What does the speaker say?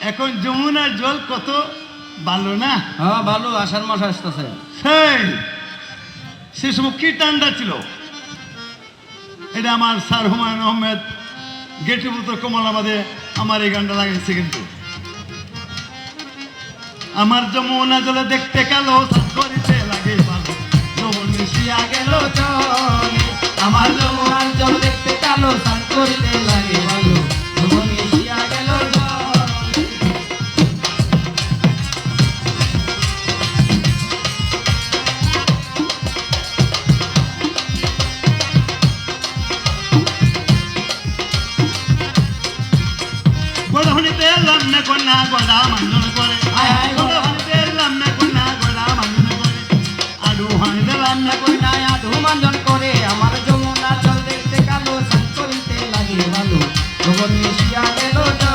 এখন যমুনার জল কত ভালো না? হ্যাঁ ভালো, আষাঢ় মাস আসতেছে। সেই সে সময় কি ঠান্ডা ছিল। এটা আমার স্যার হুমায়ুন আহমেদ গেটের মতো কমলাবাদে আমার এই গানটা লাগাইছে। কিন্তু আমার যমুনা জলে দেখতে কালো সাত করিতে লাগে ভালো, যমুন মিশিয়া গেল জল। আমার যমুনার জল দেখতে কালো, স্নান করিতে লাগে ভালো, যমুন মিশিয়া গেল জল। গড়হনিতে এলাম না কন্যা গড়া মাঞ্জন করে, হায় হায় গড়হনিতে এলাম না কন্যা গড়া মাঞ্জন করে, আডু হানি দিলাম না কন্যা। কইনায়া ধুমাঞ্জন করে, আমার যমুনার জল দেখতে কালো, স্নান করিতে লাগে ভালো, যমুন মিশিয়া গেল জল।